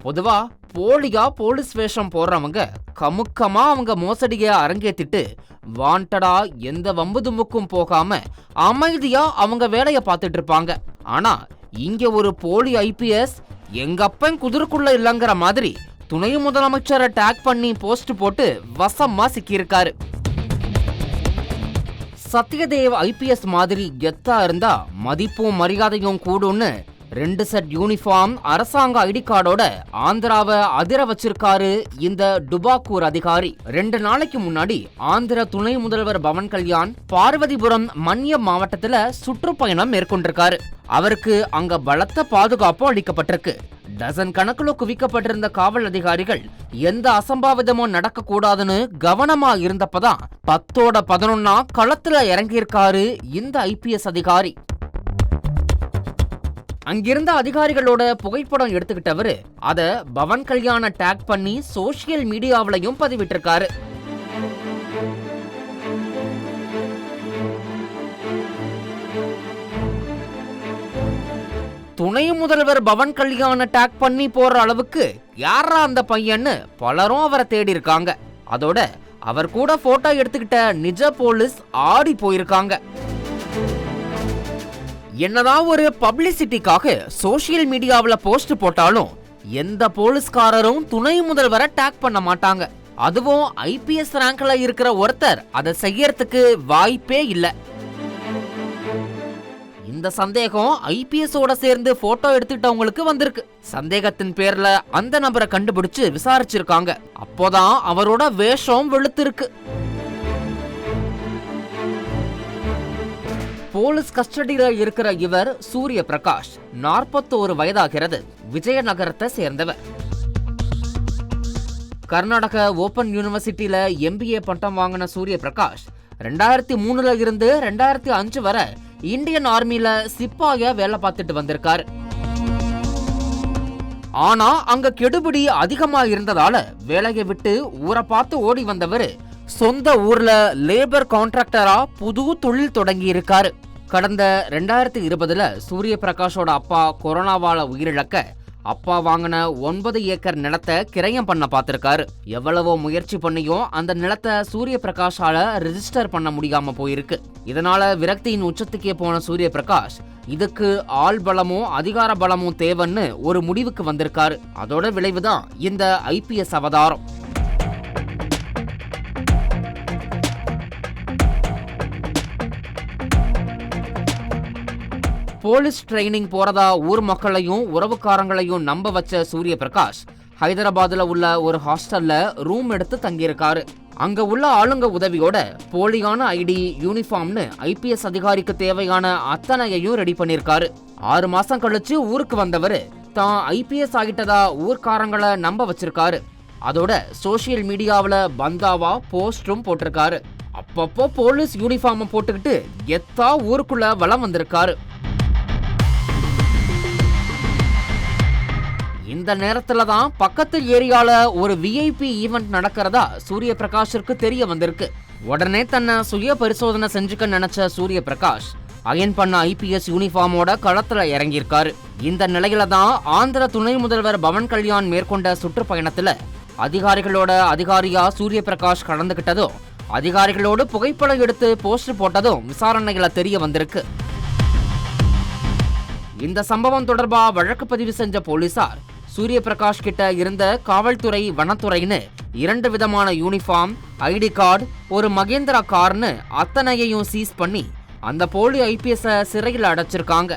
பொதுவா போலியா போலீஸ் வேஷம் போடுறவங்க கமுக்கமா அவங்க மோசடிய அரங்கேத்திட்டு வாண்டடா எந்த வம்பு தும்புக்கும் போகாம அமைதியா அவங்க வேலைய பார்த்துட்டு இருப்பாங்க. ஆனா இங்க ஒரு போலி ஐபிஎஸ் எங்க அப்பன் குதிரைக்குள்ள இல்லங்கிற மாதிரி துணை முதலமைச்சரை டேக் பண்ணி போஸ்ட் போட்டு வசமா சிக்கியிருக்காரு. சத்யதேவ் ஐபிஎஸ் மாதிரி கெத்தா இருந்தா மதிப்பும் மரியாதையும் கூடும்னு 2 செட் யூனிஃபார்ம் அரசாங்க ஐடி கார்டோட ஆந்திராவை அதிர வச்சிருக்காரு இந்த டுபாக்கூர் அதிகாரி. 2 நாளைக்கு முன்னாடி ஆந்திர துணை முதல்வர் பவன் கல்யாண் பார்வதிபுரம் மன்யம் மாவட்டத்துல சுற்றுப்பயணம் மேற்கொண்டிருக்காரு. அவருக்கு அங்க பலத்த பாதுகாப்பு அளிக்கப்பட்டிருக்கு. டசன் கணக்குல குவிக்கப்பட்டிருந்த காவல் அதிகாரிகள் எந்த அசம்பாவிதமும் நடக்க கூடாதுன்னு கவனமா இருந்தப்பதான் 10ஓட 11 களத்துல இறங்கியிருக்காரு இந்த ஐபிஎஸ் அதிகாரி. அங்கிருந்த அதிகாரிகளோட புகைப்படம் எடுத்துக்கிட்டவரு அத பவன் கல்யாண டேக் பண்ணி சோசியல் மீடியாவிலையும் பதிவிட்டிருக்காரு. துணை முதல்வர் பவன் கல்யாண டேக் பண்ணி போற அளவுக்கு யாரா அந்த பையன்னு பலரும் அவரை தேடி இருக்காங்க. அதோட அவர் கூட போட்டோ எடுத்துக்கிட்ட நிஜ போலீஸ் ஆடி போயிருக்காங்க. என்னதான் ஒரு பப்ளிசிட்டிக்காக சோசியல் மீடியாவில் போஸ்ட் போட்டாலும் எந்த போலீஸ்காரரும் துணை முதல்வரை டேக் பண்ண மாட்டாங்க. அதுவும் ஐபிஎஸ் ரேங்க்ல இருக்கிற ஒருத்தர் அதை செய்யறதுக்கு வாய்ப்பே இல்லை. இந்த சந்தேகம் ஐபிஎஸ் ஓட சேர்ந்து போட்டோ எடுத்துட்டவங்களுக்கு வந்திருக்கு. சந்தேகத்தின் பேர்ல அந்த நபரை கண்டுபிடிச்சு விசாரிச்சிருக்காங்க. அப்போதான் அவரோட வேஷம் வெளுத்திருக்கு. போலீஸ் கஸ்டடியில இருக்கிற இவர் சூரிய பிரகாஷ், 41 வயதாகிறது. விஜயநகரத்தை சேர்ந்தவர். கர்நாடக ஓபன் யூனிவர்சிட்டியில MBA பட்டம் வாங்கின சூரிய பிரகாஷ் 2003 இருந்து 2005 வரை இந்தியன் ஆர்மில சிப்பாயா வேலை பார்த்துட்டு வந்திருக்காரு. ஆனா அங்க கெடுபிடி அதிகமா இருந்ததால வேலையை விட்டு ஊரை பார்த்து ஓடி வந்தவர் சொந்த ஊர்ல லேபர் கான்ட்ராக்டரா புது தொழில் தொடங்கி இருக்காரு. கடந்த 2020 சூரிய பிரகாஷோட அப்பா கொரோனாவால உயிரிழக்க அப்பா வாங்கின 9 ஏக்கர் நிலத்தை கிரயம் பண்ண பார்த்திருக்காரு. எவ்வளவோ முயற்சி பண்ணியும் அந்த நிலத்தை சூரிய பிரகாஷால ரெஜிஸ்டர் பண்ண முடியாம போயிருக்கு. இதனால விரக்தியின் உச்சத்துக்கே போன சூரிய பிரகாஷ் இதுக்கு ஆள் பலமும் அதிகார பலமும் தேவைன்னு ஒரு முடிவுக்கு வந்திருக்காரு. அதோட விளைவுதான் இந்த ஐபிஎஸ் அவதாரம். போலீஸ் ட்ரைனிங் போறதா ஊர் மக்களையும் உறவுக்காரங்களையும் நம்ப வச்ச சூரிய பிரகாஷ் ஹைதராபாத்ல உள்ள ஒரு ஹாஸ்டல்ல ரூம் எடுத்து தங்கியிருக்காரு. அங்க உள்ள ஆளுங்க உதவியோட போலியான ஐடி, யூனிஃபார்ம்னு ஐபிஎஸ் அதிகாரிக்கு தேவையான அத்தனையையும் ரெடி பண்ணிருக்காரு. 6 மாசம் கழிச்சு ஊருக்கு வந்தவரு தான் ஐபிஎஸ் ஆகிட்டதா ஊர்க்காரங்களை நம்ப வச்சிருக்காரு. அதோட சோசியல் மீடியாவில பந்தாவா போஸ்டும் போட்டிருக்காரு. அப்பப்போ போலீஸ் யூனிஃபார்ம் போட்டுக்கிட்டு எத்தா ஊருக்குள்ள வலம் வந்திருக்காரு. இந்த நேரத்துல தான் பக்கத்து ஏரியால ஒரு விஐபி ஈவென்ட் நடக்கிறதா சூரிய பிரகாஷிற்கு தெரிய வந்திருக்கு. உடனே தன்னை சுய பரிசோதனை செஞ்சுக்க நினைச்ச சூரிய பிரகாஷ் அயன் பண்ண ஐபிஎஸ் யூனிஃபார்மோட களத்துல இறங்கியிருக்காரு. இந்த நிலையில தான் ஆந்திர துணை முதல்வர் பவன் கல்யாண் மேற்கொண்ட சுற்றுப்பயணத்துல அதிகாரிகளோட அதிகாரியா சூரிய பிரகாஷ் கலந்துகிட்டதும் அதிகாரிகளோடு புகைப்படம் எடுத்து போஸ்ட் போட்டதும் விசாரணைகள தெரிய வந்திருக்கு. இந்த சம்பவம் தொடர்பா வழக்கு பதிவு செஞ்ச போலீசார் சூரிய பிரகாஷ் கிட்ட இருந்த காவல்துறை, வனத்துறைன்னு 2 விதமான யூனிஃபார்ம், ஐடி கார்டு, ஒரு மகேந்திரா கார்னு அத்தனையையும் சீஸ் பண்ணி அந்த போலி ஐபிஎஸ் சிறையில் அடைச்சிருக்காங்க.